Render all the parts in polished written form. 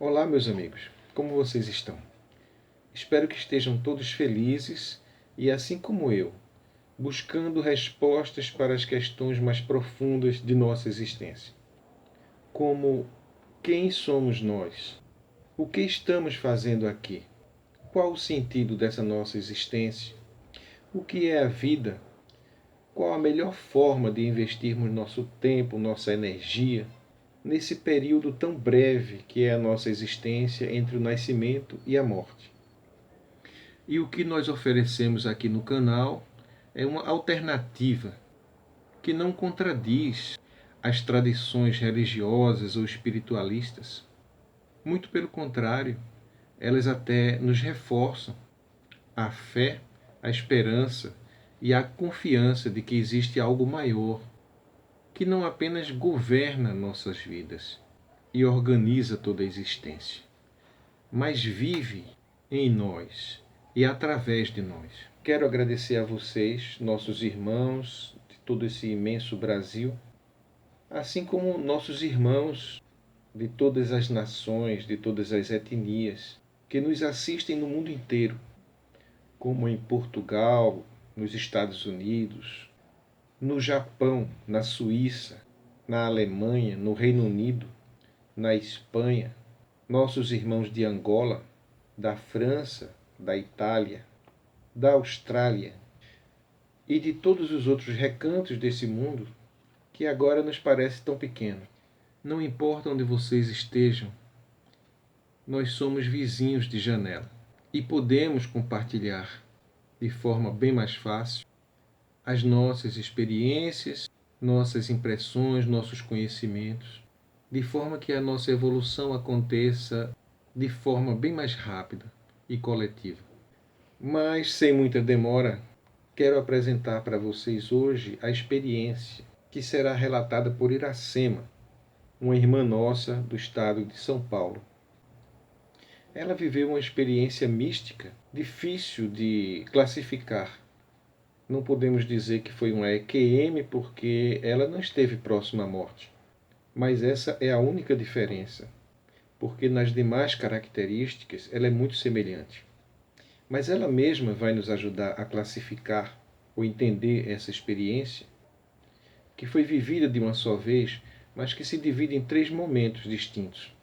Olá, meus amigos, como vocês estão? Espero que estejam todos felizes e, assim como eu, buscando respostas para as questões mais profundas de nossa existência. Como quem somos nós? O que estamos fazendo aqui? Qual o sentido dessa nossa existência? O que é a vida? Qual a melhor forma de investirmos nosso tempo, nossa energia, nesse período tão breve que é a nossa existência entre o nascimento e a morte? E o que nós oferecemos aqui no canal é uma alternativa que não contradiz as tradições religiosas ou espiritualistas. Muito pelo contrário, elas até nos reforçam a fé, a esperança e a confiança de que existe algo maior, que não apenas governa nossas vidas e organiza toda a existência, mas vive em nós e através de nós. Quero agradecer a vocês, nossos irmãos de todo esse imenso Brasil, assim como nossos irmãos de todas as nações, de todas as etnias, que nos assistem no mundo inteiro, como em Portugal, nos Estados Unidos, no Japão, na Suíça, na Alemanha, no Reino Unido, na Espanha, nossos irmãos de Angola, da França, da Itália, da Austrália e de todos os outros recantos desse mundo que agora nos parece tão pequeno. Não importa onde vocês estejam, nós somos vizinhos de janela e podemos compartilhar de forma bem mais fácil as nossas experiências, nossas impressões, nossos conhecimentos, de forma que a nossa evolução aconteça de forma bem mais rápida e coletiva. Mas, sem muita demora, quero apresentar para vocês hoje a experiência que será relatada por Iracema, uma irmã nossa do estado de São Paulo. Ela viveu uma experiência mística difícil de classificar. Não podemos dizer que foi uma EQM porque ela não esteve próxima à morte. Mas essa é a única diferença, porque nas demais características ela é muito semelhante. Mas ela mesma vai nos ajudar a classificar ou entender essa experiência, que foi vivida de uma só vez, mas que se divide em 3 momentos distintos.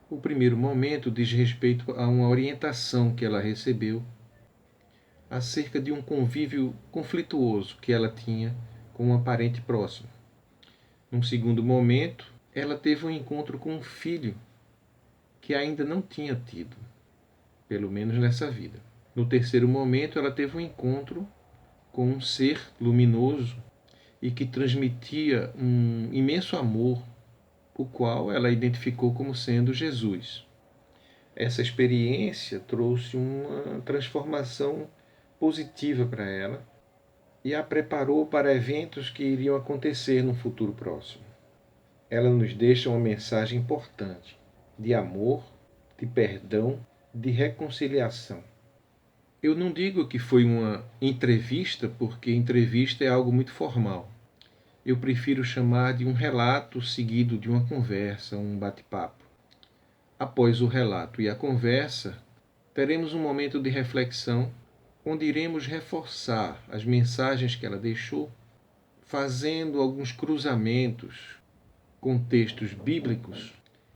O primeiro momento diz respeito a uma orientação que ela recebeu acerca de um convívio conflituoso que ela tinha com uma parente próxima. Num segundo momento, ela teve um encontro com um filho que ainda não tinha tido, pelo menos nessa vida. No terceiro momento, ela teve um encontro com um ser luminoso e que transmitia um imenso amor, o qual ela identificou como sendo Jesus. Essa experiência trouxe uma transformação positiva para ela e a preparou para eventos que iriam acontecer no futuro próximo. Ela nos deixa uma mensagem importante de amor, de perdão, de reconciliação. Eu não digo que foi uma entrevista, porque entrevista é algo muito formal. Eu prefiro chamar de um relato seguido de uma conversa, um bate-papo. Após o relato e a conversa, teremos um momento de reflexão, onde iremos reforçar as mensagens que ela deixou, fazendo alguns cruzamentos com textos bíblicos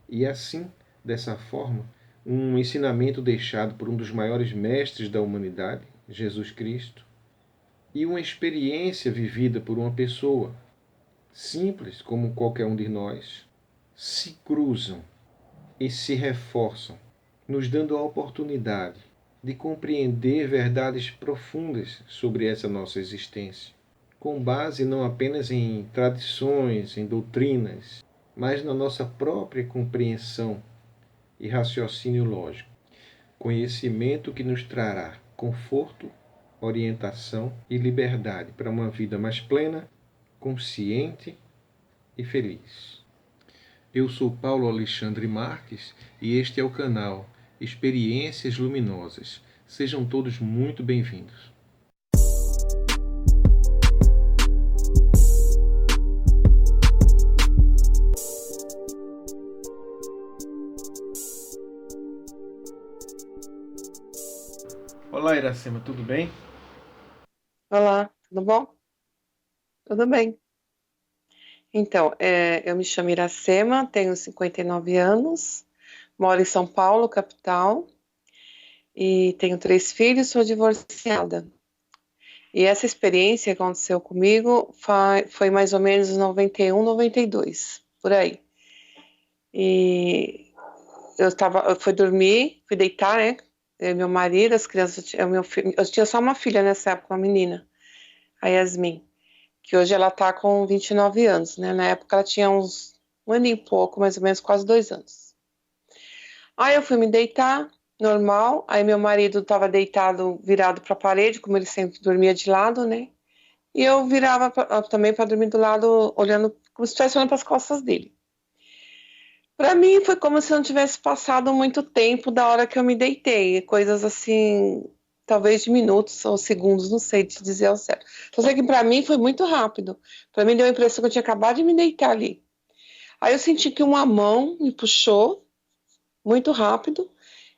e assim, dessa forma, um ensinamento deixado por um dos maiores mestres da humanidade, Jesus Cristo, e uma experiência vivida por uma pessoa simples como qualquer um de nós, se cruzam e se reforçam, nos dando a oportunidade de compreender verdades profundas sobre essa nossa existência, com base não apenas em tradições, em doutrinas, mas na nossa própria compreensão e raciocínio lógico. Conhecimento que nos trará conforto, orientação e liberdade para uma vida mais plena, consciente e feliz. Eu sou Paulo Alexandre Marques e este é o canal Experiências Luminosas. Sejam todos muito bem-vindos. Olá, Iracema, tudo bem? Olá, tudo bom? Tudo bem. Então, eu me chamo Iracema, tenho 59 anos, moro em São Paulo, capital, e tenho 3 filhos, sou divorciada. E essa experiência que aconteceu comigo foi mais ou menos em 91, 92, por aí. E eu fui dormir, fui deitar, né? Eu e meu marido, as crianças, eu tinha só uma filha nessa época, uma menina, a Yasmin, que hoje ela tá com 29 anos, né? Na época ela tinha uns um ano e pouco, mais ou menos, quase 2 anos. Aí eu fui me deitar, normal. Aí meu marido estava deitado, virado para a parede, como ele sempre dormia de lado, né? E eu virava também para dormir do lado, olhando, como se estivesse olhando para as costas dele. Para mim foi como se não tivesse passado muito tempo da hora que eu me deitei, coisas assim, talvez de minutos ou segundos, não sei te dizer ao certo. Só sei que para mim foi muito rápido. Para mim deu a impressão que eu tinha acabado de me deitar ali. Aí eu senti que uma mão me puxou muito rápido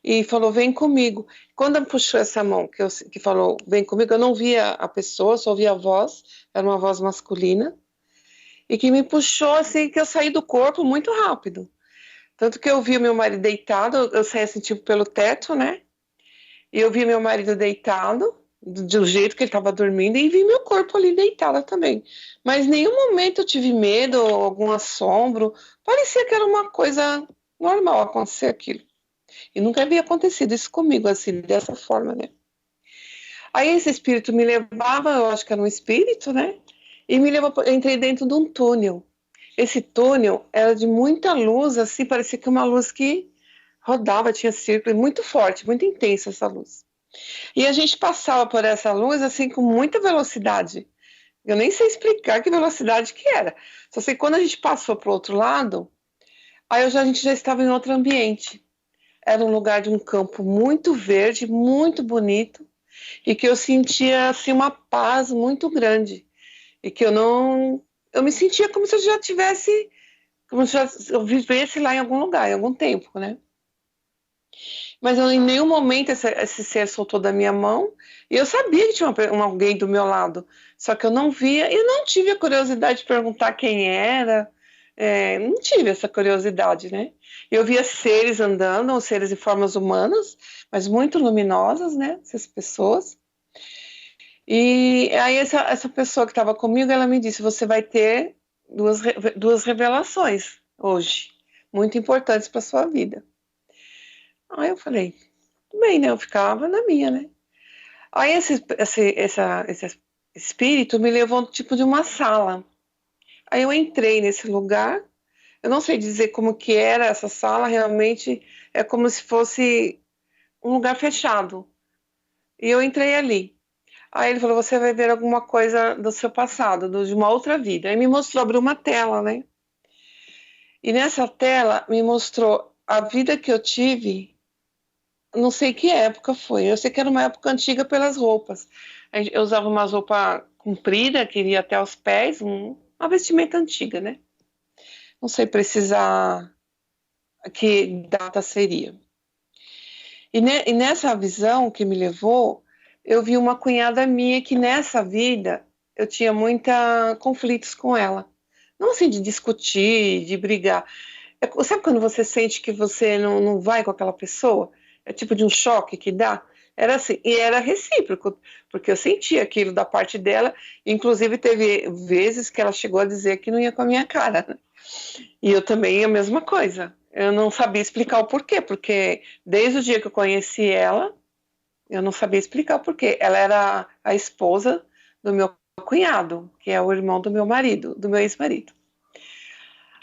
e falou: "Vem comigo". Quando puxou essa mão que falou: "Vem comigo", eu não via a pessoa, só ouvia a voz, era uma voz masculina, e que me puxou assim que eu saí do corpo muito rápido. Tanto que eu vi o meu marido deitado, eu saí assim, tipo, pelo teto, né? E eu vi meu marido deitado, do jeito que ele estava dormindo, e vi meu corpo ali deitado também. Mas em nenhum momento eu tive medo, ou algum assombro. Parecia que era uma coisa normal acontecer aquilo. E nunca havia acontecido isso comigo, assim, dessa forma, né? Aí esse espírito me levava, eu acho que era um espírito, né? E me levou, eu entrei dentro de um túnel. Esse túnel era de muita luz, assim, parecia que uma luz que rodava, tinha círculo, e muito forte, muito intensa essa luz. E a gente passava por essa luz, assim, com muita velocidade. Eu nem sei explicar que velocidade que era. Só sei que quando a gente passou para o outro lado, a gente já estava em outro ambiente. Era um lugar de um campo muito verde, muito bonito, e que eu sentia assim uma paz muito grande e que eu me sentia como se eu já tivesse, como se eu vivesse lá em algum lugar, em algum tempo, né? Mas em nenhum momento esse ser soltou da minha mão e eu sabia que tinha alguém do meu lado, só que eu não via e eu não tive a curiosidade de perguntar quem era. Não tive essa curiosidade, né? Eu via seres andando, seres de formas humanas, mas muito luminosas, né? Essas pessoas. E aí essa pessoa que estava comigo, ela me disse: você vai ter duas revelações hoje, muito importantes para sua vida. Aí eu falei, tudo bem, né? Eu ficava na minha, né? Aí esse espírito me levou tipo de uma sala. Aí eu entrei nesse lugar. Eu não sei dizer como que era essa sala, realmente é como se fosse um lugar fechado. E eu entrei ali. Aí ele falou: você vai ver alguma coisa do seu passado, de uma outra vida. Aí me mostrou, abriu uma tela, né? E nessa tela me mostrou a vida que eu tive, não sei que época foi. Eu sei que era uma época antiga pelas roupas. Eu usava uma roupa comprida, que iria até os pés, uma vestimenta antiga, né? Não sei precisar que data seria. E nessa visão que me levou, eu vi uma cunhada minha que nessa vida eu tinha muita conflitos com ela. Não assim de discutir, de brigar. Sabe quando você sente que você não vai com aquela pessoa? É tipo de um choque que dá. Era assim, e era recíproco, porque eu sentia aquilo da parte dela. Inclusive, teve vezes que ela chegou a dizer que não ia com a minha cara, né? E eu também a mesma coisa. Eu não sabia explicar o porquê, porque desde o dia que eu conheci ela, eu não sabia explicar o porquê. Ela era a esposa do meu cunhado, que é o irmão do meu marido, do meu ex-marido.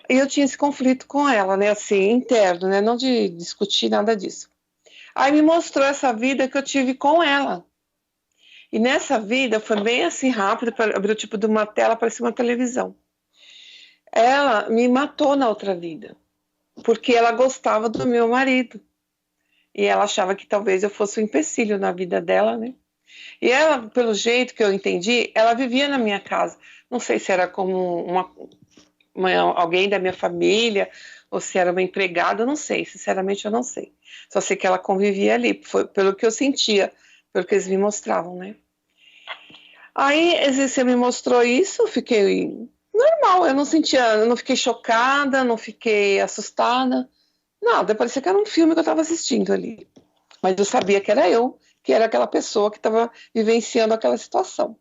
E eu tinha esse conflito com ela, né, assim, interno, né, não de discutir nada disso. Aí me mostrou essa vida que eu tive com ela. E nessa vida foi bem assim rápido, abriu tipo de uma tela, parecia uma televisão. Ela me matou na outra vida, porque ela gostava do meu marido. E ela achava que talvez eu fosse um empecilho na vida dela, né? E ela, pelo jeito que eu entendi, ela vivia na minha casa. Não sei se era como alguém da minha família ou se era uma empregada, eu não sei. Sinceramente, eu não sei. Só sei que ela convivia ali, foi pelo que eu sentia, pelo que eles me mostravam, né? Aí, você me mostrou isso, eu fiquei normal, eu não fiquei chocada, não fiquei assustada, nada, parecia que era um filme que eu estava assistindo ali. Mas eu sabia que era eu, que era aquela pessoa que estava vivenciando aquela situação.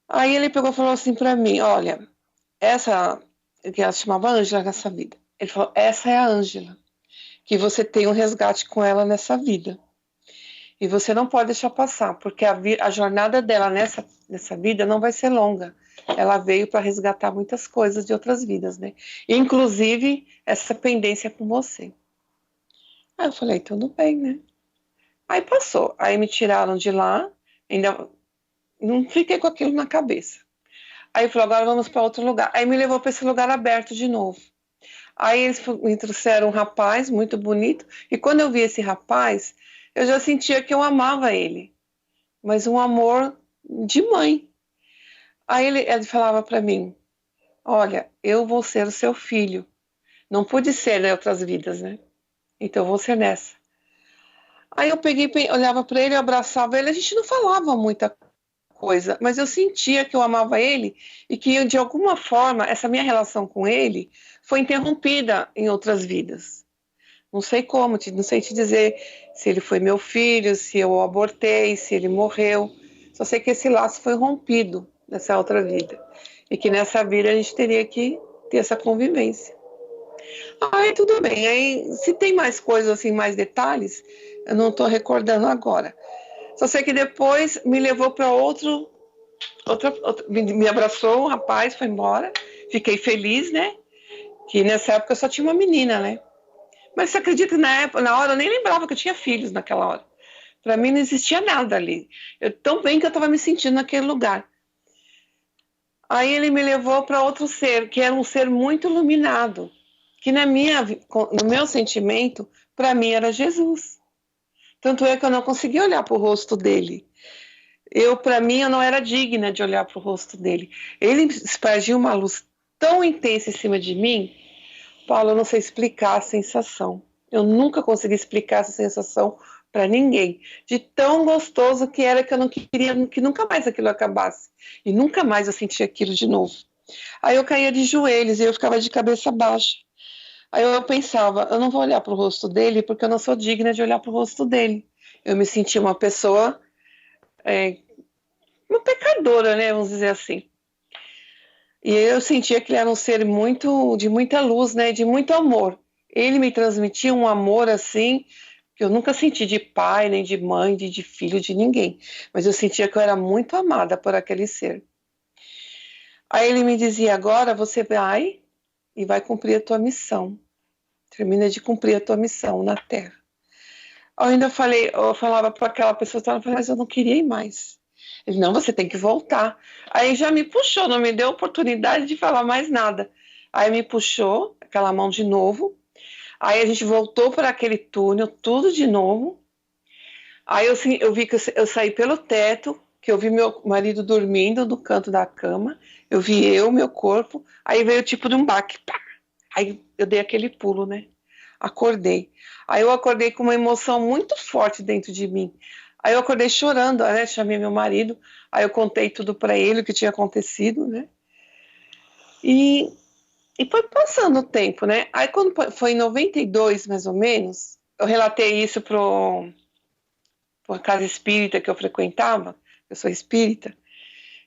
Aí ele pegou e falou assim para mim, olha, essa, que ela se chamava Ângela nessa vida, ele falou, essa é a Ângela, que você tem um resgate com ela nessa vida. E você não pode deixar passar, porque a jornada dela nessa vida não vai ser longa. Ela veio para resgatar muitas coisas de outras vidas, né? Inclusive essa pendência com você. Aí eu falei, tudo bem, né? Aí passou. Aí me tiraram de lá, ainda não fiquei com aquilo na cabeça. Aí falou, agora vamos para outro lugar. Aí me levou para esse lugar aberto de novo. Aí eles me trouxeram um rapaz muito bonito, e quando eu vi esse rapaz, eu já sentia que eu amava ele, mas um amor de mãe. Aí ele falava para mim, olha, eu vou ser o seu filho. Não pude ser em outras vidas, né? Então eu vou ser nessa. Aí eu peguei, olhava para ele, eu abraçava ele, a gente não falava muita coisa, mas eu sentia que eu amava ele e que de alguma forma essa minha relação com ele foi interrompida em outras vidas. Não sei como, não sei te dizer se ele foi meu filho, se eu o abortei, se ele morreu. Só sei que esse laço foi rompido nessa outra vida. E que nessa vida a gente teria que ter essa convivência. Aí tudo bem. Aí se tem mais coisas assim, mais detalhes, eu não estou recordando agora. Só sei que depois me levou para outro, me abraçou, um rapaz, foi embora. Fiquei feliz, né? Que nessa época eu só tinha uma menina, né? Mas você acredita que na hora eu nem lembrava que eu tinha filhos naquela hora. Para mim não existia nada ali. Eu tão bem que eu estava me sentindo naquele lugar. Aí ele me levou para outro ser, que era um ser muito iluminado, que no meu sentimento, para mim era Jesus. Tanto é que eu não conseguia olhar para o rosto dele. Para mim, eu não era digna de olhar para o rosto dele. Ele espargia uma luz tão intensa em cima de mim, Paulo, eu não sei explicar a sensação. Eu nunca consegui explicar essa sensação para ninguém. De tão gostoso que era que eu não queria que nunca mais aquilo acabasse. E nunca mais eu sentia aquilo de novo. Aí eu caía de joelhos e eu ficava de cabeça baixa. Aí eu pensava, eu não vou olhar para o rosto dele porque eu não sou digna de olhar para o rosto dele. Eu me sentia uma pessoa, uma pecadora, né? Vamos dizer assim. E eu sentia que ele era um ser de muita luz, né? De muito amor. Ele me transmitia um amor assim que eu nunca senti de pai, nem de mãe, de filho, de ninguém. Mas eu sentia que eu era muito amada por aquele ser. Aí ele me dizia, agora você vai e vai cumprir a tua missão. Termina de cumprir a tua missão na Terra. Eu ainda eu falava para aquela pessoa, mas eu não queria ir mais. Ele, não, você tem que voltar. Aí já me puxou, não me deu oportunidade de falar mais nada. Aí me puxou, aquela mão de novo. Aí a gente voltou para aquele túnel, tudo de novo. Aí eu vi que eu saí pelo teto, que eu vi meu marido dormindo no canto da cama. Eu vi meu corpo. Aí veio tipo de um baque. Pá! Aí eu dei aquele pulo, né? Acordei. Aí eu acordei com uma emoção muito forte dentro de mim. Aí eu acordei chorando, né? Chamei meu marido. Aí eu contei tudo para ele, o que tinha acontecido, né? E foi passando o tempo, né? Aí quando foi em 92, mais ou menos, eu relatei isso para a casa espírita que eu frequentava, eu sou espírita,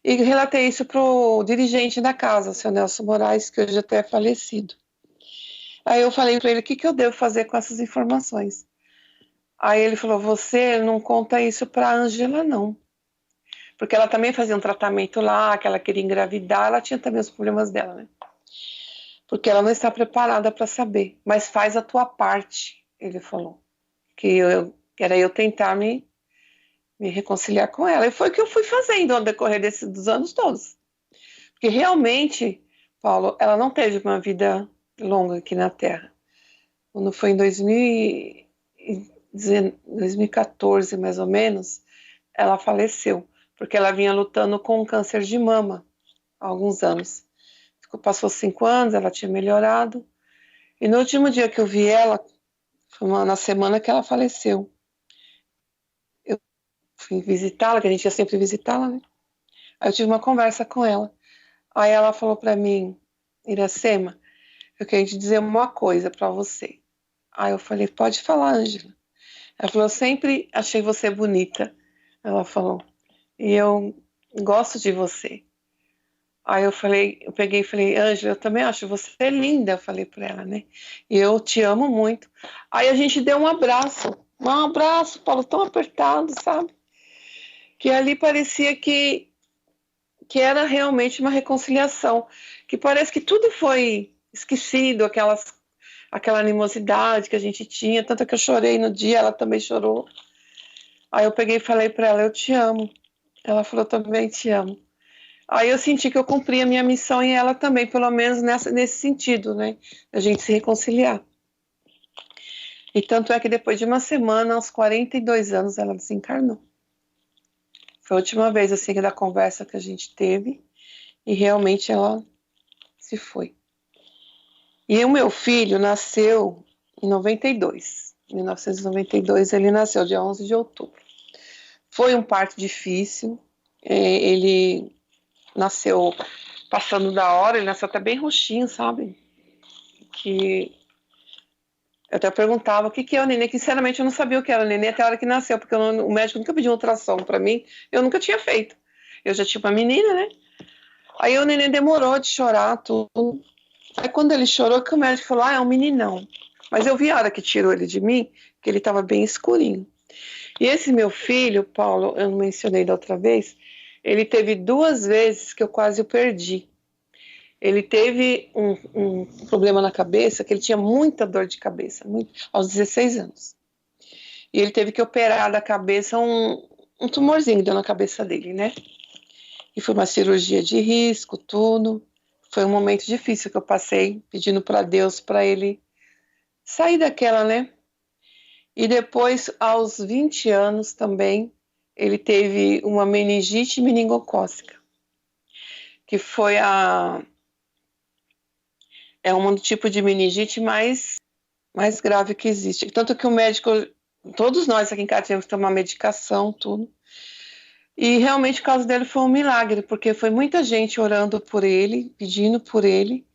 e relatei isso para o dirigente da casa, o seu Nelson Moraes, que hoje até é falecido. Aí eu falei para ele, o que eu devo fazer com essas informações? Aí ele falou, você não conta isso para a Ângela, não. Porque ela também fazia um tratamento lá, que ela queria engravidar, ela tinha também os problemas dela, né? Porque ela não está preparada para saber, mas faz a tua parte, ele falou. Que era eu tentar me reconciliar com ela. E foi o que eu fui fazendo ao decorrer dos anos todos. Porque realmente, Paulo, ela não teve uma vida longa aqui na Terra. Quando foi em 2014, mais ou menos, ela faleceu, porque ela vinha lutando com um câncer de mama há alguns anos. Passou 5 anos, ela tinha melhorado, e no último dia que eu vi ela, foi na semana que ela faleceu. fui visitá-la, que a gente ia sempre visitá-la, né? Aí eu tive uma conversa com ela. Aí ela falou para mim, Iracema, eu quero te dizer uma coisa para você. Aí eu falei, pode falar, Ângela. Ela falou, eu sempre achei você bonita. Ela falou, e eu gosto de você. Aí eu falei, eu peguei e falei, Ângela, eu também acho você linda, eu falei para ela, né? E eu te amo muito. Aí a gente deu um abraço, Paulo, tão apertado, sabe? Que ali parecia que era realmente uma reconciliação, que parece que tudo foi esquecido, aquela animosidade que a gente tinha, tanto que eu chorei no dia, ela também chorou. Aí eu peguei e falei para ela, eu te amo. Ela falou, eu também te amo. Aí eu senti que eu cumpri a minha missão e ela também, pelo menos nesse sentido, né? A gente se reconciliar. E tanto é que depois de uma semana, aos 42 anos, ela desencarnou. Foi a última vez, assim, da conversa que a gente teve e realmente ela se foi. E o meu filho nasceu em 92. Em 1992, ele nasceu dia 11 de outubro. Foi um parto difícil. Ele nasceu passando da hora, ele nasceu até bem roxinho, sabe? Que eu até perguntava o que que é o nenê, que sinceramente eu não sabia o que era o nenê até a hora que nasceu, porque o médico nunca pediu um ultrassom para mim, eu nunca tinha feito. Eu já tinha uma menina, né? Aí o nenê demorou de chorar, tudo. Aí quando ele chorou, que o médico falou, é um meninão. Mas eu vi a hora que tirou ele de mim, que ele estava bem escurinho. E esse meu filho, Paulo, eu não mencionei da outra vez, ele teve 2 vezes que eu quase o perdi. Ele teve um problema na cabeça, que ele tinha muita dor de cabeça, aos 16 anos. E ele teve que operar da cabeça um tumorzinho que deu na cabeça dele, né? E foi uma cirurgia de risco, tudo. Foi um momento difícil que eu passei, pedindo para Deus para ele sair daquela, né? E depois, aos 20 anos também, ele teve uma meningite meningocócica, que foi é um tipo de meningite mais grave que existe. Tanto que o médico, todos nós aqui em casa tivemos que tomar medicação, tudo. E realmente o caso dele foi um milagre, porque foi muita gente orando por ele, pedindo por ele.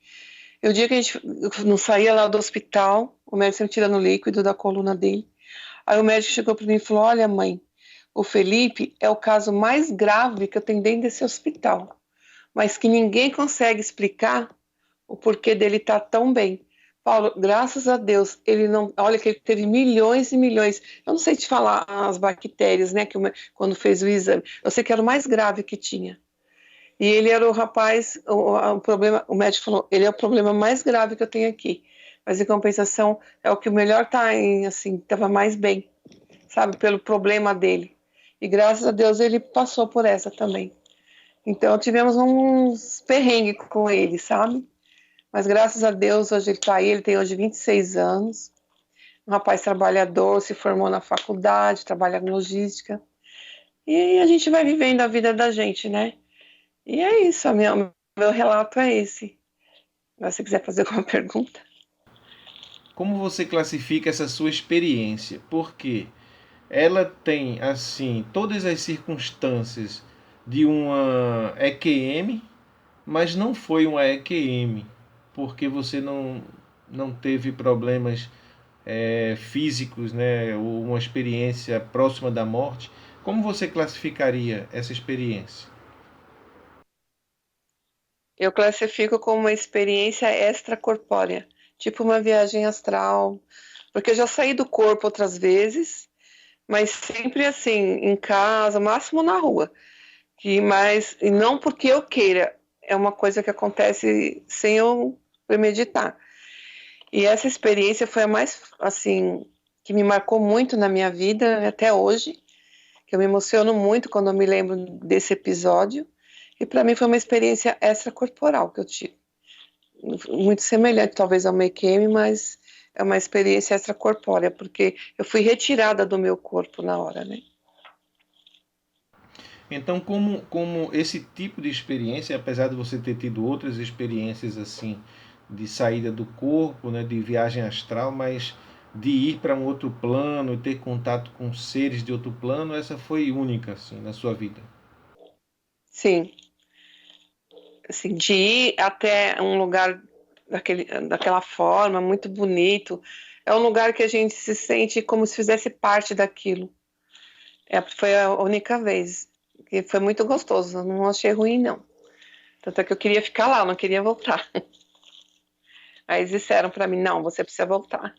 E o dia que a gente não saía lá do hospital, o médico sempre tirando o líquido da coluna dele. Aí o médico chegou para mim e falou: Olha, mãe, o Felipe é o caso mais grave que eu tenho dentro desse hospital, mas que ninguém consegue explicar o porquê dele estar tão bem. Paulo, graças a Deus, ele não. Olha que ele teve milhões e milhões. Eu não sei te falar as bactérias, né? Quando fez o exame, eu sei que era o mais grave que tinha. E ele era o rapaz, o problema, o médico falou, ele é o problema mais grave que eu tenho aqui. Mas em compensação, é o que o melhor tá em, assim, estava mais bem, sabe, pelo problema dele. E graças a Deus ele passou por essa também. Então tivemos uns perrengues com ele, sabe? Mas graças a Deus hoje ele tá aí, ele tem hoje 26 anos. Um rapaz trabalhador, se formou na faculdade, trabalha em logística. E a gente vai vivendo a vida da gente, né? E é isso, meu relato é esse. Se você quiser fazer alguma pergunta. Como você classifica essa sua experiência? Porque ela tem, assim, todas as circunstâncias de uma EQM, mas não foi uma EQM, porque você não teve problemas físicos, né, ou uma experiência próxima da morte. Como você classificaria essa experiência? Eu classifico como uma experiência extracorpórea, tipo uma viagem astral, porque eu já saí do corpo outras vezes, mas sempre assim, em casa, máximo na rua. E não porque eu queira, é uma coisa que acontece sem eu premeditar. E essa experiência foi a mais, assim, que me marcou muito na minha vida, até hoje, que eu me emociono muito quando eu me lembro desse episódio. E para mim foi uma experiência extracorporal que eu tive. Muito semelhante, talvez, ao Meikemi, mas é uma experiência extracorpórea, porque eu fui retirada do meu corpo na hora, né? Então, como esse tipo de experiência, apesar de você ter tido outras experiências assim, de saída do corpo, né, de viagem astral, mas de ir para um outro plano e ter contato com seres de outro plano, essa foi única assim na sua vida? Sim, assim, de ir até um lugar daquela forma, muito bonito. É um lugar que a gente se sente como se fizesse parte daquilo. Foi a única vez. E foi muito gostoso, eu não achei ruim, não. Tanto é que eu queria ficar lá, eu não queria voltar. Aí eles disseram para mim, não, você precisa voltar.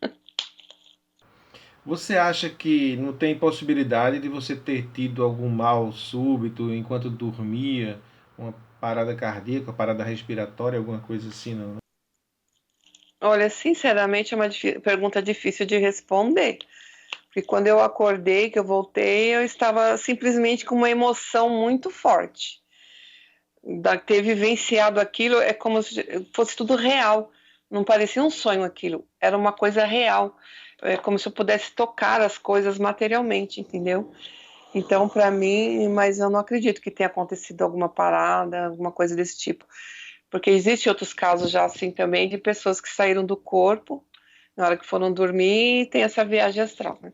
Você acha que não tem possibilidade de você ter tido algum mal súbito enquanto dormia, uma parada cardíaca, uma parada respiratória, alguma coisa assim, não, né? Olha, sinceramente, é uma pergunta difícil de responder. Porque quando eu acordei, que eu voltei, eu estava simplesmente com uma emoção muito forte. Ter vivenciado aquilo é como se fosse tudo real. Não parecia um sonho aquilo, era uma coisa real. É como se eu pudesse tocar as coisas materialmente, entendeu? Então, para mim, mas eu não acredito que tenha acontecido alguma parada, alguma coisa desse tipo. Porque existem outros casos já assim também de pessoas que saíram do corpo na hora que foram dormir e tem essa viagem astral, né?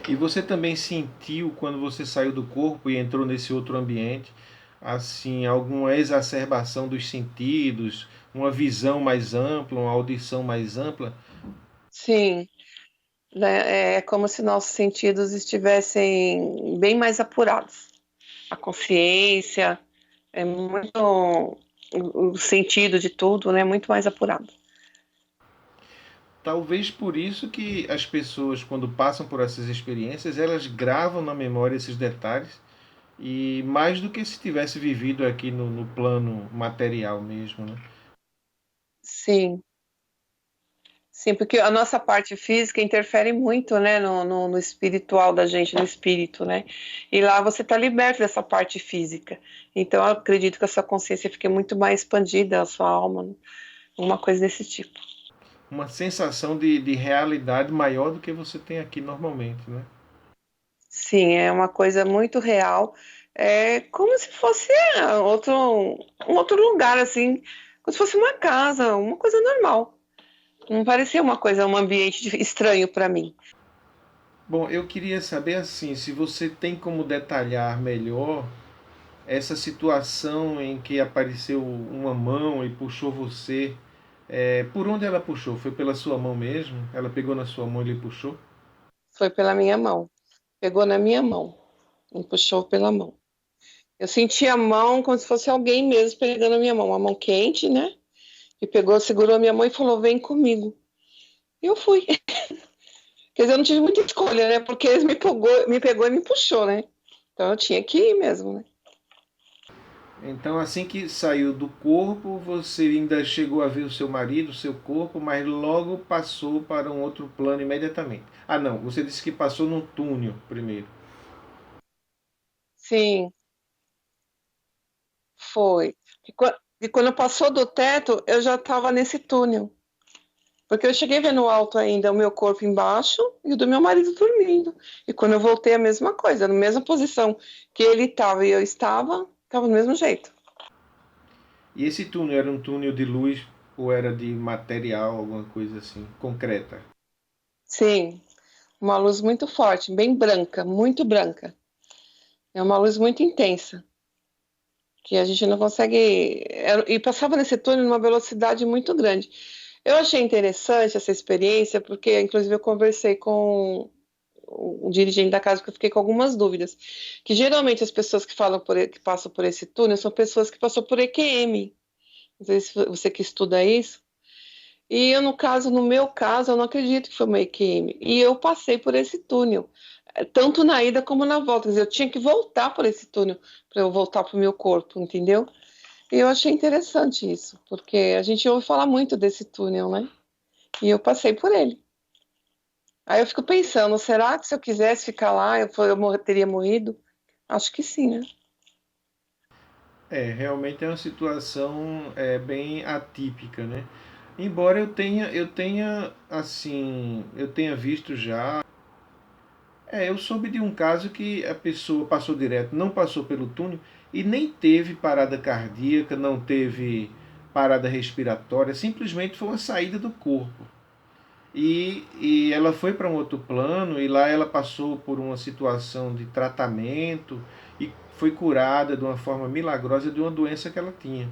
E você também sentiu quando você saiu do corpo e entrou nesse outro ambiente, assim, alguma exacerbação dos sentidos, uma visão mais ampla, uma audição mais ampla? Sim, né, é como se nossos sentidos estivessem bem mais apurados. A consciência, é muito o sentido de tudo, né? Muito mais apurado. Talvez por isso que as pessoas, quando passam por essas experiências, elas gravam na memória esses detalhes, e mais do que se tivesse vivido aqui no plano material mesmo, né? Sim, sim, porque a nossa parte física interfere muito, né, no espiritual da gente, no espírito, né? E lá você está liberto dessa parte física. Então, eu acredito que a sua consciência fique muito mais expandida, a sua alma, uma coisa desse tipo. Uma sensação de realidade maior do que você tem aqui normalmente, né? Sim, é uma coisa muito real. É como se fosse outro, um outro lugar, assim, como se fosse uma casa, uma coisa normal. Não parecia uma coisa, um ambiente estranho para mim. Bom, eu queria saber assim, se você tem como detalhar melhor essa situação em que apareceu uma mão e puxou você. Por onde ela puxou? Foi pela sua mão mesmo? Ela pegou na sua mão e lhe puxou? Foi pela minha mão. Pegou na minha mão, me puxou pela mão. Eu senti a mão como se fosse alguém mesmo pegando a minha mão, uma mão quente, né? E pegou, segurou a minha mão e falou: "Vem comigo". E eu fui. Quer dizer, eu não tive muita escolha, né? Porque eles me pegou e me puxou, né? Então eu tinha que ir mesmo, né? Então, assim que saiu do corpo, você ainda chegou a ver o seu marido, o seu corpo, mas logo passou para um outro plano imediatamente. Ah, não, você disse que passou num túnel primeiro. Sim, foi. E quando passou do teto, eu já estava nesse túnel. Porque eu cheguei vendo alto ainda o meu corpo embaixo e o do meu marido dormindo. E quando eu voltei, a mesma coisa, na mesma posição que ele estava e eu estava do mesmo jeito. E esse túnel era um túnel de luz ou era de material, alguma coisa assim, concreta? Sim, uma luz muito forte, bem branca, muito branca. É uma luz muito intensa, que a gente não consegue. E passava nesse túnel numa velocidade muito grande. Eu achei interessante essa experiência, porque, inclusive, eu conversei com o dirigente da casa, porque eu fiquei com algumas dúvidas. Que geralmente as pessoas que falam que passam por esse túnel são pessoas que passou por EQM. Não sei se você que estuda isso. E eu, no caso, no meu caso, eu não acredito que foi uma EQM. E eu passei por esse túnel, tanto na ida como na volta. Quer dizer, eu tinha que voltar por esse túnel para eu voltar para o meu corpo, entendeu? E eu achei interessante isso, porque a gente ouve falar muito desse túnel, né? E eu passei por ele. Aí eu fico pensando, será que se eu quisesse ficar lá, teria morrido? Acho que sim, né? Realmente é uma situação bem atípica, né? Embora eu tenha assim, eu tenha visto já. Eu soube de um caso que a pessoa passou direto, não passou pelo túnel e nem teve parada cardíaca, não teve parada respiratória, simplesmente foi uma saída do corpo. E ela foi para um outro plano, e lá ela passou por uma situação de tratamento e foi curada de uma forma milagrosa de uma doença que ela tinha.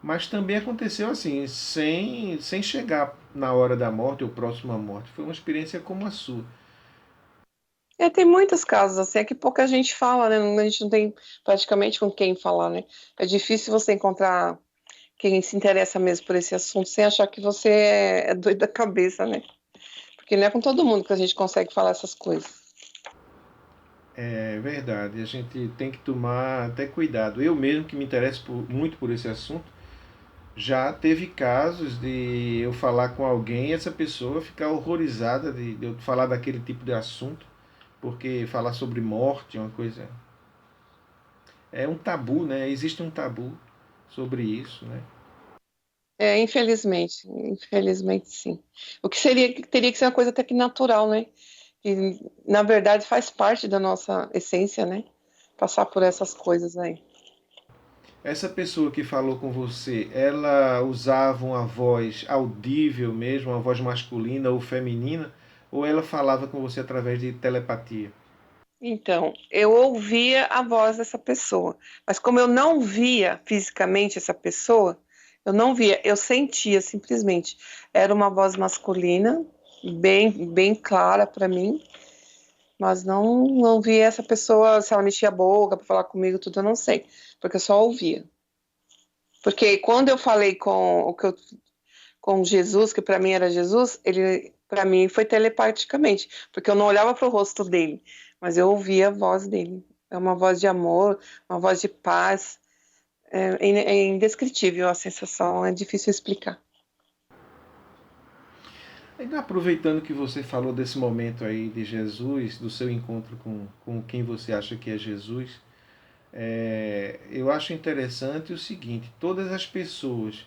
Mas também aconteceu assim, sem chegar na hora da morte ou próxima à morte. Foi uma experiência como a sua. Tem muitos casos assim, é que pouca gente fala, né? A gente não tem praticamente com quem falar, né? É difícil você encontrar quem se interessa mesmo por esse assunto sem achar que você é doido da cabeça, né? Porque não é com todo mundo que a gente consegue falar essas coisas. É verdade, a gente tem que tomar até cuidado. Eu mesmo, que me interesso muito por esse assunto, já teve casos de eu falar com alguém e essa pessoa ficar horrorizada de eu falar daquele tipo de assunto, porque falar sobre morte é uma coisa. É um tabu, né? Existe um tabu sobre isso, né? Infelizmente sim. O que teria que ser uma coisa até que natural, né? Que na verdade faz parte da nossa essência, né? Passar por essas coisas aí. Essa pessoa que falou com você, ela usava uma voz audível mesmo, uma voz masculina ou feminina, ou ela falava com você através de telepatia? Então, eu ouvia a voz dessa pessoa, mas como eu não via fisicamente essa pessoa, eu não via, eu sentia simplesmente. Era uma voz masculina, bem clara para mim, mas não via essa pessoa, se ela mexia a boca para falar comigo, tudo, eu não sei, porque eu só ouvia. Porque quando eu falei com Jesus, que para mim era Jesus, ele para mim foi telepaticamente, porque eu não olhava para o rosto dele, mas eu ouvia a voz dele. É uma voz de amor, uma voz de paz. É indescritível a sensação, é difícil explicar. Ainda aproveitando que você falou desse momento aí de Jesus, do seu encontro com quem você acha que é Jesus, eu acho interessante o seguinte: todas as pessoas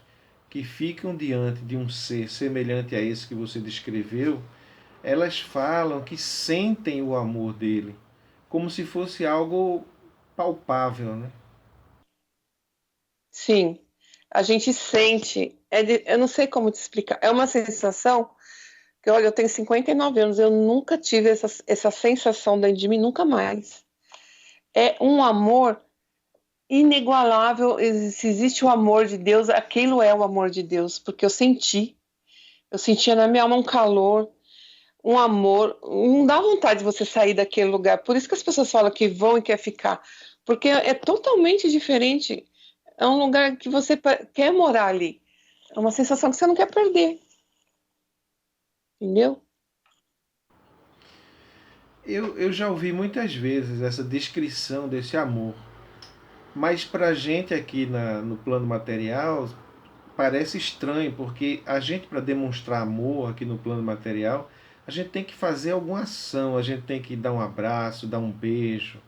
que ficam diante de um ser semelhante a esse que você descreveu, elas falam que sentem o amor dele, como se fosse algo palpável, né? Sim, a gente sente, eu não sei como te explicar, é uma sensação que, olha, eu tenho 59 anos, eu nunca tive essa sensação dentro de mim, nunca mais. É um amor inigualável. Se existe o amor de Deus, aquilo é o amor de Deus, porque eu sentia na minha alma um calor, um amor, não dá vontade de você sair daquele lugar. Por isso que as pessoas falam que vão e quer ficar, porque é totalmente diferente. É um lugar que você quer morar ali. É uma sensação que você não quer perder, entendeu? Eu já ouvi muitas vezes essa descrição desse amor, mas para a gente aqui no plano material parece estranho, porque a gente, para demonstrar amor aqui no plano material, a gente tem que fazer alguma ação, a gente tem que dar um abraço, dar um beijo,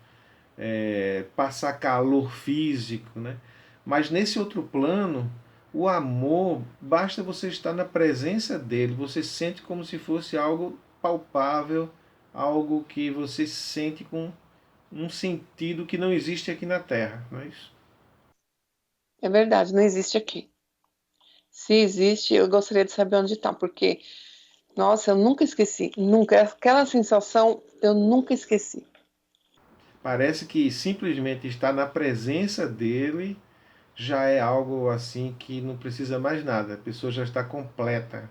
passar calor físico, né? Mas nesse outro plano, o amor, basta você estar na presença dele, você sente como se fosse algo palpável, algo que você sente com um sentido que não existe aqui na Terra, não é isso? É verdade, não existe aqui. Se existe, eu gostaria de saber onde está, porque, nossa, eu nunca esqueci, nunca. Aquela sensação eu nunca esqueci. Parece que simplesmente estar na presença dele já é algo assim que não precisa mais nada, a pessoa já está completa.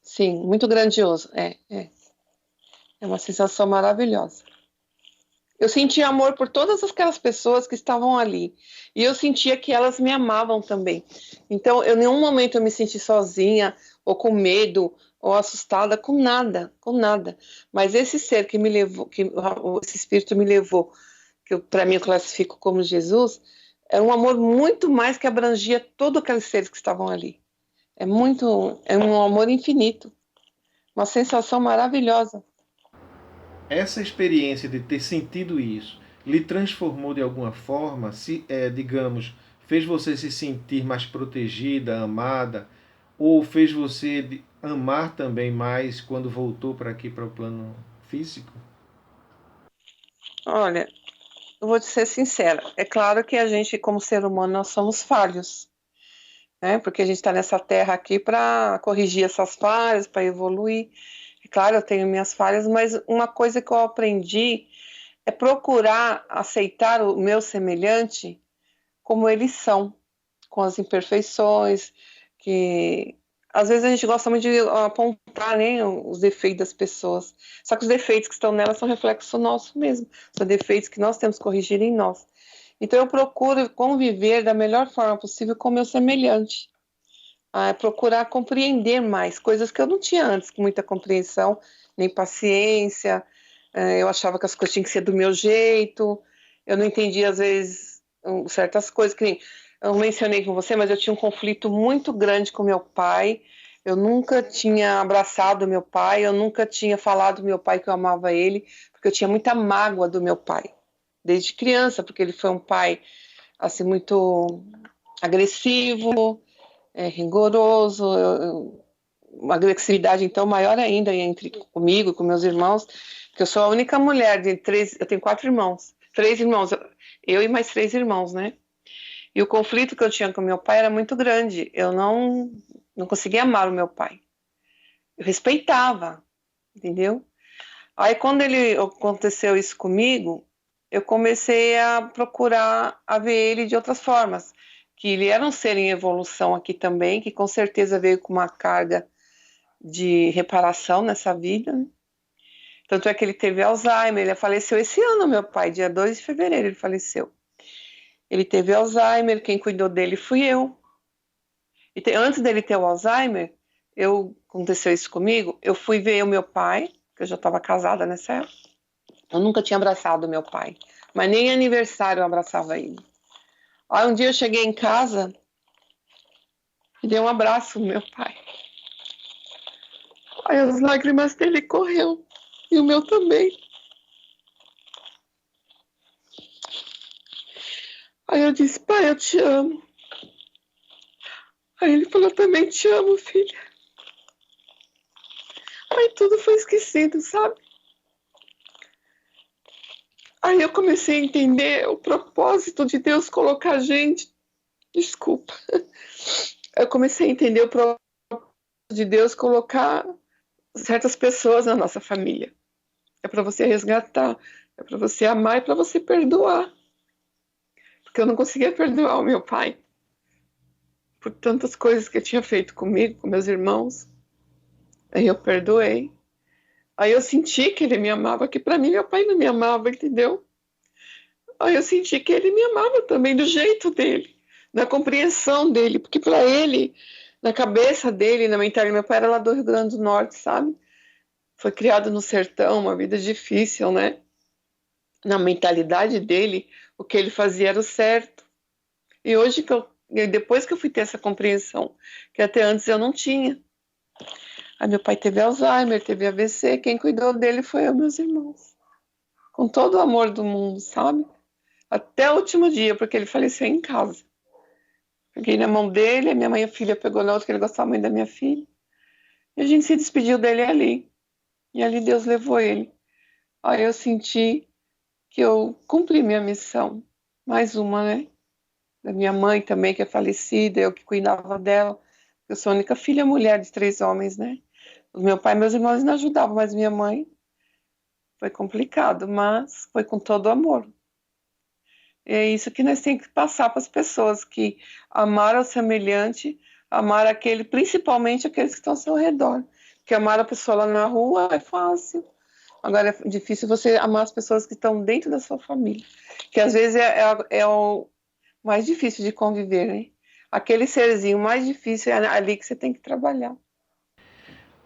Sim, muito grandioso. É uma sensação maravilhosa. Eu sentia amor por todas aquelas pessoas que estavam ali. E eu sentia que elas me amavam também. Então, em nenhum momento eu me senti sozinha, ou com medo, ou assustada, com nada, com nada. Mas esse ser que me levou, esse espírito me levou, que para mim eu classifico como Jesus, era um amor muito mais que abrangia todos aqueles seres que estavam ali. É um amor infinito, uma sensação maravilhosa. Essa experiência de ter sentido isso lhe transformou de alguma forma, se digamos, fez você se sentir mais protegida, amada, ou fez você amar também mais quando voltou para aqui para o plano físico? Olha, eu vou te ser sincera. É claro que a gente, como ser humano, nós somos falhos, né? Porque a gente está nessa terra aqui para corrigir essas falhas, para evoluir. É claro, eu tenho minhas falhas, mas uma coisa que eu aprendi é procurar aceitar o meu semelhante como eles são, com as imperfeições, que às vezes a gente gosta muito de apontar, né, os defeitos das pessoas. Só que os defeitos que estão nelas são reflexo nosso mesmo, são defeitos que nós temos que corrigir em nós. Então eu procuro conviver da melhor forma possível com o meu semelhante, procurar compreender mais coisas que eu não tinha antes, com muita compreensão, nem paciência. Eu achava que as coisas tinham que ser do meu jeito, eu não entendia às vezes certas coisas, que nem eu mencionei com você, mas eu tinha um conflito muito grande com meu pai. Eu nunca tinha abraçado meu pai, eu nunca tinha falado ao meu pai que eu amava ele, porque eu tinha muita mágoa do meu pai, desde criança, porque ele foi um pai assim muito agressivo, rigoroso, uma agressividade então maior ainda entre comigo e com meus irmãos, porque eu sou a única mulher de três, eu tenho 4 irmãos, 3 irmãos, eu e mais 3 irmãos, né? E o conflito que eu tinha com meu pai era muito grande. Eu não conseguia amar o meu pai. Eu respeitava, entendeu? Aí quando aconteceu isso comigo, eu comecei a procurar a ver ele de outras formas, que ele era um ser em evolução aqui também, que com certeza veio com uma carga de reparação nessa vida, né? Tanto é que ele teve Alzheimer, ele faleceu esse ano, meu pai, dia 2 de fevereiro ele faleceu. Ele teve Alzheimer, quem cuidou dele fui eu. E antes dele ter o Alzheimer, aconteceu isso comigo, eu fui ver o meu pai, que eu já estava casada nessa época. Eu nunca tinha abraçado meu pai, mas nem em aniversário eu abraçava ele. Aí um dia eu cheguei em casa e dei um abraço no meu pai. Aí as lágrimas dele correu, e o meu também. Aí eu disse, pai, eu te amo. Aí ele falou, eu também te amo, filha. Aí tudo foi esquecido, sabe? Aí eu comecei a entender o propósito de Deus colocar gente. Desculpa. Eu comecei a entender o propósito de Deus colocar certas pessoas na nossa família. É para você resgatar, é para você amar, é para você perdoar. Porque eu não conseguia perdoar o meu pai por tantas coisas que ele tinha feito comigo, com meus irmãos. Aí eu perdoei. Aí eu senti que ele me amava, que para mim meu pai não me amava, entendeu? Aí eu senti que ele me amava também, do jeito dele, na compreensão dele, porque para ele, na cabeça dele, na mentalidade, meu pai era lá do Rio Grande do Norte, sabe? Foi criado no sertão, uma vida difícil, né? Na mentalidade dele, o que ele fazia era o certo. E hoje, depois que eu fui ter essa compreensão, que até antes eu não tinha. Aí meu pai teve Alzheimer, teve AVC, quem cuidou dele foi eu, meus irmãos. Com todo o amor do mundo, sabe? Até o último dia, porque ele faleceu em casa. Peguei na mão dele, a minha mãe e a filha pegou na outra, que ele gostava muito da minha filha. E a gente se despediu dele ali. E ali Deus levou ele. Aí eu senti que eu cumpri minha missão. Mais uma, né? Da minha mãe também, que é falecida, eu que cuidava dela. Eu sou a única filha mulher de 3 homens, né? O meu pai e meus irmãos não ajudavam, mas minha mãe foi complicado, mas foi com todo amor. E é isso que nós temos que passar para as pessoas, que amar ao semelhante, amar aquele, principalmente aqueles que estão ao seu redor. Porque amar a pessoa lá na rua é fácil. Agora é difícil você amar as pessoas que estão dentro da sua família. Que às vezes é o mais difícil de conviver, né? Aquele serzinho mais difícil é ali que você tem que trabalhar.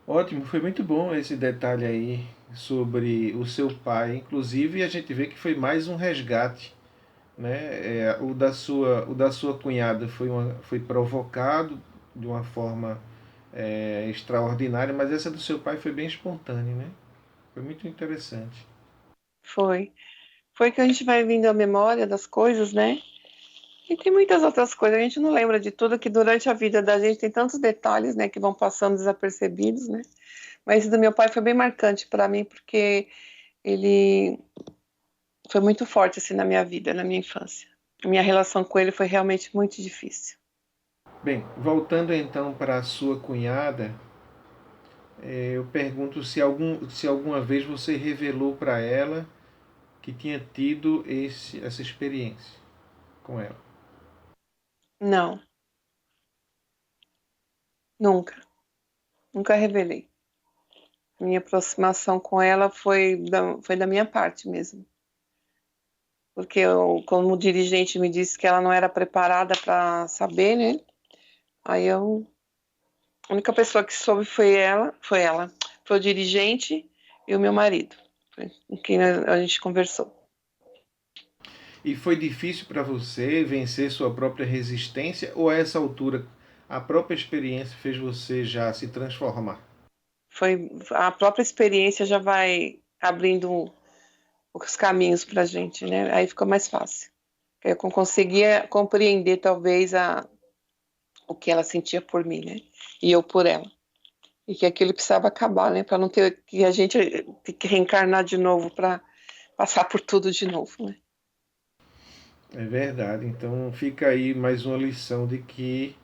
Ótimo, foi muito bom esse detalhe aí sobre o seu pai. Inclusive, a gente vê que foi mais um resgate, né? O da sua cunhada foi provocado de uma forma extraordinária, mas essa do seu pai foi bem espontânea, né? Foi muito interessante. Foi. Foi que a gente vai vindo à memória das coisas, né? E tem muitas outras coisas, a gente não lembra de tudo, que durante a vida da gente tem tantos detalhes, né, que vão passando desapercebidos, né? Mas esse do meu pai foi bem marcante para mim, porque ele foi muito forte assim na minha vida, na minha infância. A minha relação com ele foi realmente muito difícil. Bem, voltando então para a sua cunhada, eu pergunto se alguma vez você revelou para ela que tinha tido essa experiência com ela. Não, nunca. Nunca revelei. Minha aproximação com ela foi da minha parte mesmo. Porque eu, como dirigente me disse que ela não era preparada para saber, né? Aí eu, a única pessoa que soube foi o dirigente e o meu marido, foi com quem a gente conversou. E foi difícil para você vencer sua própria resistência ou a essa altura a própria experiência fez você já se transformar? Foi a própria experiência já vai abrindo os caminhos para a gente, né? Aí ficou mais fácil. Eu conseguia compreender talvez o que ela sentia por mim, né? E eu por ela. E que aquilo precisava acabar, né? Para não ter que a gente ter que reencarnar de novo para passar por tudo de novo, né? É verdade. Então fica aí mais uma lição de que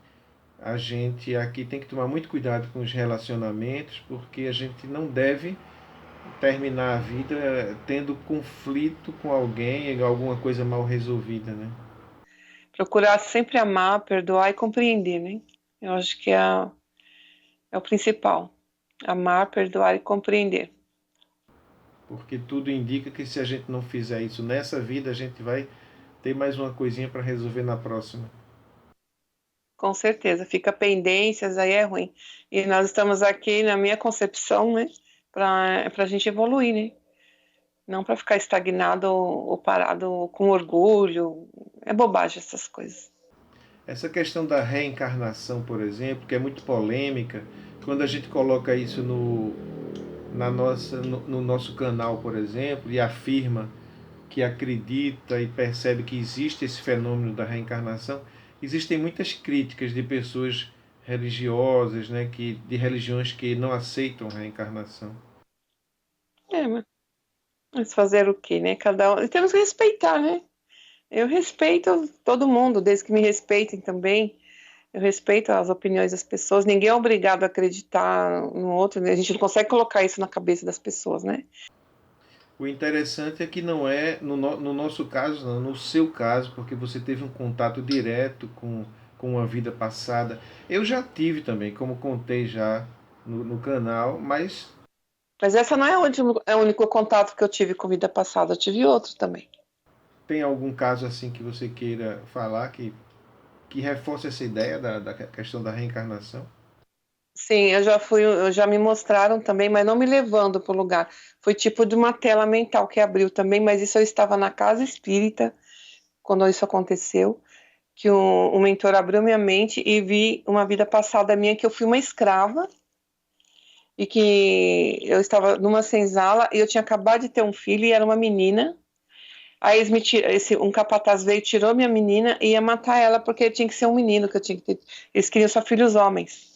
a gente aqui tem que tomar muito cuidado com os relacionamentos, porque a gente não deve terminar a vida tendo conflito com alguém, alguma coisa mal resolvida, né? Procurar sempre amar, perdoar e compreender, né? Eu acho que é o principal. Amar, perdoar e compreender. Porque tudo indica que se a gente não fizer isso nessa vida, a gente vai ter mais uma coisinha para resolver na próxima. Com certeza. Fica pendências, aí é ruim. E nós estamos aqui, na minha concepção, né? Para a gente evoluir, né? Não para ficar estagnado ou parado com orgulho. É bobagem essas coisas. Essa questão da reencarnação, por exemplo, que é muito polêmica, quando a gente coloca isso no nosso canal, por exemplo, e afirma que acredita e percebe que existe esse fenômeno da reencarnação, existem muitas críticas de pessoas religiosas, né, de religiões que não aceitam a reencarnação. É, mas fazer o quê, né? Cada um. E temos que respeitar, né? Eu respeito todo mundo, desde que me respeitem também. Eu respeito as opiniões das pessoas. Ninguém é obrigado a acreditar no outro, né? A gente não consegue colocar isso na cabeça das pessoas, né? O interessante é que não é, no nosso caso, não, no seu caso, porque você teve um contato direto com a vida passada. Eu já tive também, como contei já no canal, mas Mas essa não é o único contato que eu tive com vida passada. Eu tive outro também. tem algum caso assim que você queira falar que reforce essa ideia da questão da reencarnação? Sim, eu já me mostraram também, mas não me levando para o lugar. Foi tipo de uma tela mental que abriu também, mas isso eu estava na casa espírita quando isso aconteceu, que o mentor abriu minha mente e vi uma vida passada minha que eu fui uma escrava e que eu estava numa senzala e eu tinha acabado de ter um filho e era uma menina. Aí um capataz veio, tirou minha menina e ia matar ela porque tinha que ser um menino, que eu tinha que ter. Eles queriam só filhos homens.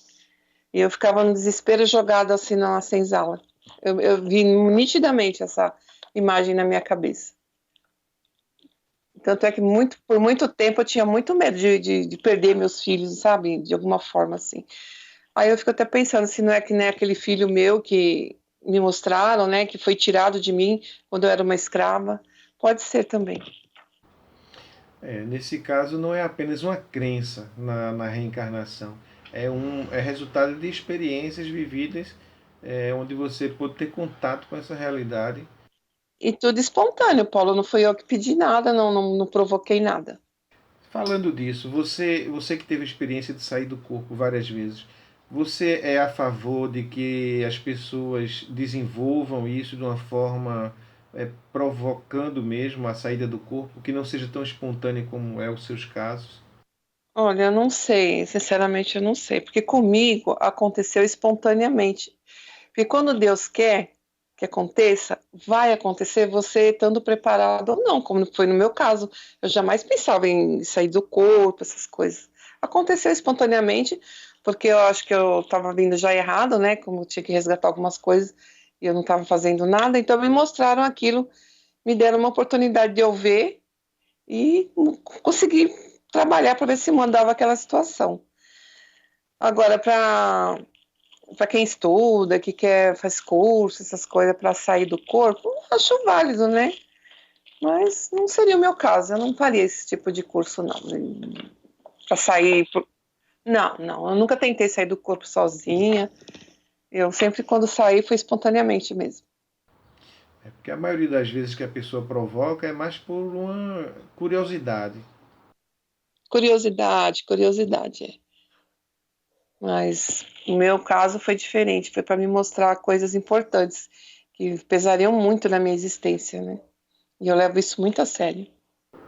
E eu ficava no desespero jogada assim na senzala. Eu vi nitidamente essa imagem na minha cabeça. Tanto é que por muito tempo eu tinha muito medo de perder meus filhos, sabe? De alguma forma assim. Aí eu fico até pensando se não é que nem aquele filho meu que me mostraram, né? Que foi tirado de mim quando eu era uma escrava. Pode ser também. Nesse caso, não é apenas uma crença na reencarnação, é resultado de experiências vividas onde você pode ter contato com essa realidade. E tudo espontâneo, Paulo. Não fui eu que pedi nada, não provoquei nada. Falando disso, você que teve a experiência de sair do corpo várias vezes, você é a favor de que as pessoas desenvolvam isso de uma forma provocando mesmo a saída do corpo, que não seja tão espontânea como é os seus casos? Olha, eu não sei, sinceramente eu não sei, porque comigo aconteceu espontaneamente. Porque quando Deus quer que aconteça, vai acontecer você estando preparado ou não, como foi no meu caso. Eu jamais pensava em sair do corpo, essas coisas. Aconteceu espontaneamente, porque eu acho que eu estava vindo já errado, né? Como eu tinha que resgatar algumas coisas e eu não estava fazendo nada, então me mostraram aquilo, me deram uma oportunidade de eu ver e conseguir trabalhar para ver se mudava aquela situação. Agora, para quem estuda, que quer, faz curso, essas coisas para sair do corpo, acho válido, né? Mas não seria o meu caso, eu não faria esse tipo de curso, não. Para sair. Não, eu nunca tentei sair do corpo sozinha. Eu sempre, quando saí, foi espontaneamente mesmo. É porque a maioria das vezes que a pessoa provoca é mais por uma curiosidade. Curiosidade, é. Mas o meu caso foi diferente, foi para me mostrar coisas importantes que pesariam muito na minha existência, né? E eu levo isso muito a sério.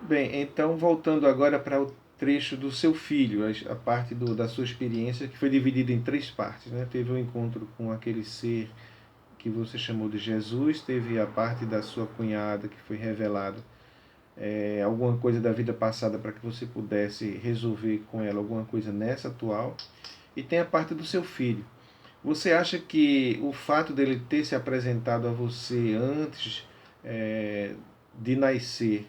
Bem, então voltando agora para o trecho do seu filho, a parte da sua experiência, que foi dividida em três partes, né? Teve um encontro com aquele ser que você chamou de Jesus, teve a parte da sua cunhada que foi revelado alguma coisa da vida passada para que você pudesse resolver com ela alguma coisa nessa atual, e tem a parte do seu filho. Você acha que o fato dele ter se apresentado a você antes de nascer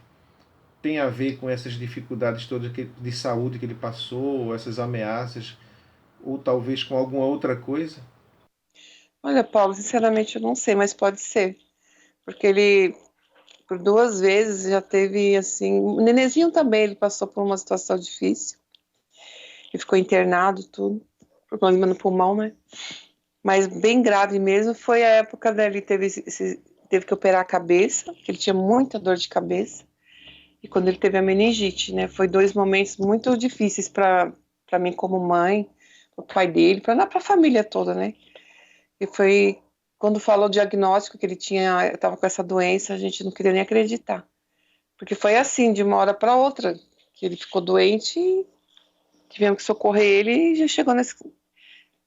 tem a ver com essas dificuldades todas de saúde que ele passou, essas ameaças, ou talvez com alguma outra coisa? Olha, Paulo, sinceramente eu não sei, mas pode ser. Porque ele, por 2 vezes, já teve, assim... O nenenzinho também, ele passou por uma situação difícil. Ele ficou internado, tudo. Problema no pulmão, né? Mas bem grave mesmo foi a época dele teve que operar a cabeça, que ele tinha muita dor de cabeça. E quando ele teve a meningite, né? Foi 2 momentos muito difíceis para mim como mãe, para o pai dele, para a família toda, né? E foi quando falou o diagnóstico que ele tinha, estava com essa doença, a gente não queria nem acreditar. Porque foi assim, de uma hora para outra, que ele ficou doente e tivemos que socorrer ele e já chegou nesse...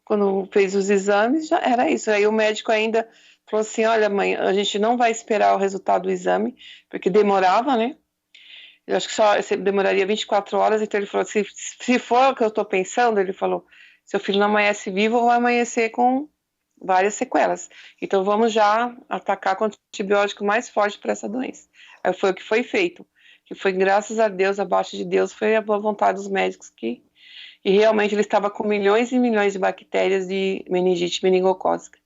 Quando fez os exames, já era isso. Aí o médico ainda falou assim, olha mãe, a gente não vai esperar o resultado do exame, porque demorava, né? Eu acho que só demoraria 24 horas, então ele falou, se for o que eu estou pensando, ele falou, seu filho não amanhece vivo ou vai amanhecer com várias sequelas. Então vamos já atacar com o antibiótico mais forte para essa doença. Aí foi o que foi feito, que foi graças a Deus, abaixo de Deus, foi a boa vontade dos médicos e realmente ele estava com milhões e milhões de bactérias de meningite meningocócica.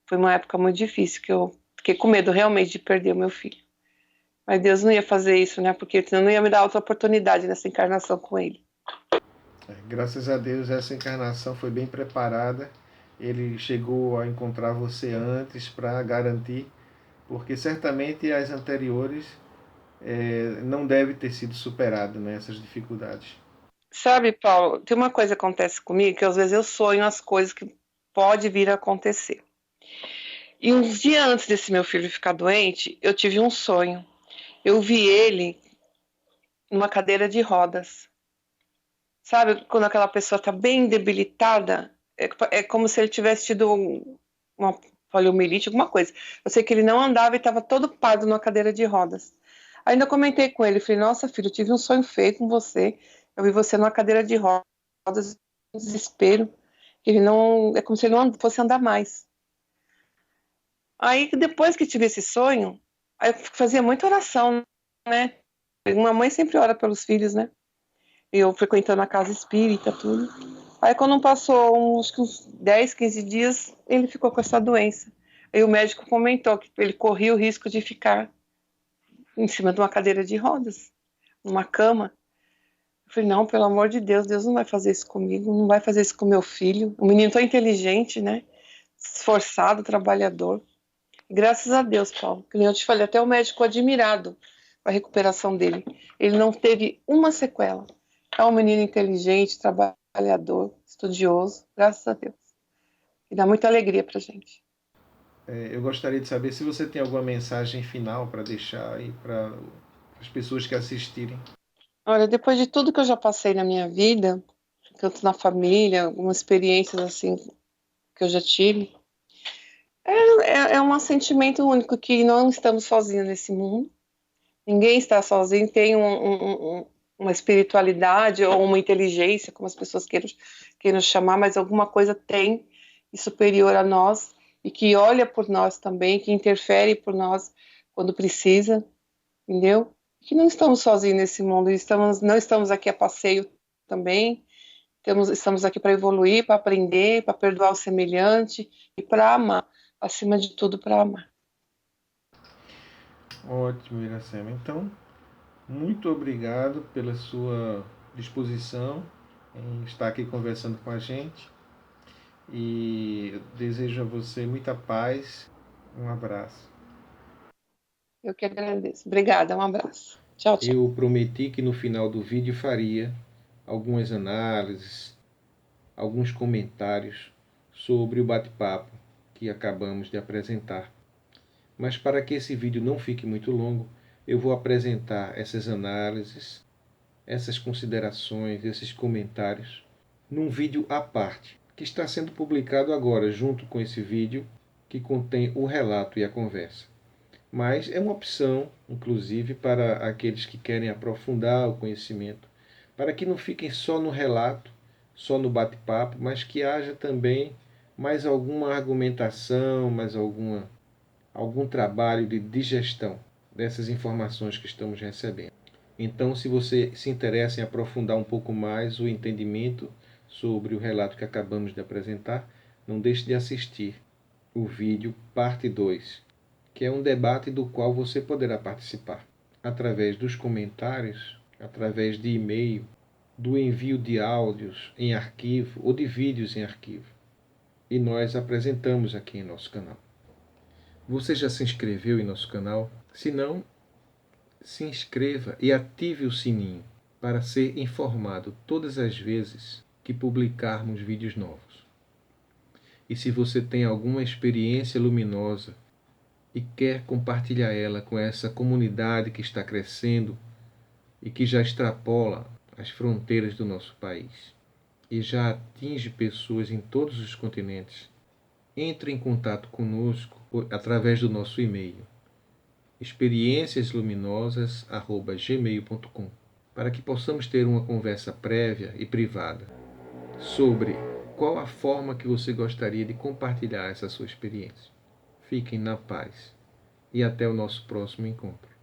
Foi uma época muito difícil, que eu fiquei com medo realmente de perder o meu filho. Mas Deus não ia fazer isso, né? Porque senão não ia me dar outra oportunidade nessa encarnação com ele. Graças a Deus essa encarnação foi bem preparada. Ele chegou a encontrar você antes para garantir, porque certamente as anteriores não devem ter sido superadas, né, essas dificuldades. Sabe, Paulo, tem uma coisa que acontece comigo, que às vezes eu sonho as coisas que pode vir a acontecer. E uns dias antes desse meu filho ficar doente, eu tive um sonho. Eu vi ele numa cadeira de rodas. Sabe, quando aquela pessoa está bem debilitada, é como se ele tivesse tido uma poliomielite, alguma coisa. Eu sei que ele não andava e estava todo parado numa cadeira de rodas. Ainda comentei com ele, falei, nossa filho, eu tive um sonho feio com você, eu vi você numa cadeira de rodas, um desespero, ele não, é como se ele não fosse andar mais. Aí, depois que tive esse sonho, aí eu fazia muita oração, né? Uma mãe sempre ora pelos filhos, né? Eu frequentando a casa espírita, tudo. Aí quando passou uns 10, 15 dias, ele ficou com essa doença. Aí o médico comentou que ele corria o risco de ficar em cima de uma cadeira de rodas, numa cama. Eu falei, não, pelo amor de Deus, Deus não vai fazer isso comigo, não vai fazer isso com meu filho. Um menino tão inteligente, né? Esforçado, trabalhador. E graças a Deus, Paulo, que nem eu te falei, até o médico admirado com a recuperação dele. Ele não teve uma sequela. É um menino inteligente, trabalhador, estudioso, graças a Deus. E dá muita alegria pra gente. Eu gostaria de saber se você tem alguma mensagem final para deixar aí para as pessoas que assistirem. Olha, depois de tudo que eu já passei na minha vida, tanto na família, algumas experiências assim que eu já tive, é um sentimento único que não estamos sozinhos nesse mundo. Ninguém está sozinho, tem uma espiritualidade ou uma inteligência, como as pessoas queiram chamar, mas alguma coisa tem e superior a nós e que olha por nós também, que interfere por nós quando precisa, entendeu? Que não estamos sozinhos nesse mundo, não estamos aqui a passeio também, estamos aqui para evoluir, para aprender, para perdoar o semelhante e para amar, acima de tudo, para amar. Ótimo, Iracema. Então, muito obrigado pela sua disposição em estar aqui conversando com a gente. E eu desejo a você muita paz. Um abraço. Eu que agradeço. Obrigada, um abraço. Tchau, tchau. Eu prometi que no final do vídeo faria algumas análises, alguns comentários sobre o bate-papo que acabamos de apresentar. Mas para que esse vídeo não fique muito longo, eu vou apresentar essas análises, essas considerações, esses comentários num vídeo à parte, que está sendo publicado agora junto com esse vídeo que contém o relato e a conversa. Mas é uma opção, inclusive, para aqueles que querem aprofundar o conhecimento, para que não fiquem só no relato, só no bate-papo, mas que haja também mais alguma argumentação, mais algum trabalho de digestão dessas informações que estamos recebendo. Então, se você se interessa em aprofundar um pouco mais o entendimento sobre o relato que acabamos de apresentar, não deixe de assistir o vídeo parte 2, que é um debate do qual você poderá participar através dos comentários, através de e-mail, do envio de áudios em arquivo ou de vídeos em arquivo. E nós apresentamos aqui em nosso canal. Você já se inscreveu em nosso canal? Se não, se inscreva e ative o sininho para ser informado todas as vezes que publicarmos vídeos novos. E se você tem alguma experiência luminosa e quer compartilhar ela com essa comunidade que está crescendo e que já extrapola as fronteiras do nosso país e já atinge pessoas em todos os continentes, entre em contato conosco através do nosso e-mail experienciasluminosas@gmail.com, para que possamos ter uma conversa prévia e privada sobre qual a forma que você gostaria de compartilhar essa sua experiência. Fiquem na paz e até o nosso próximo encontro.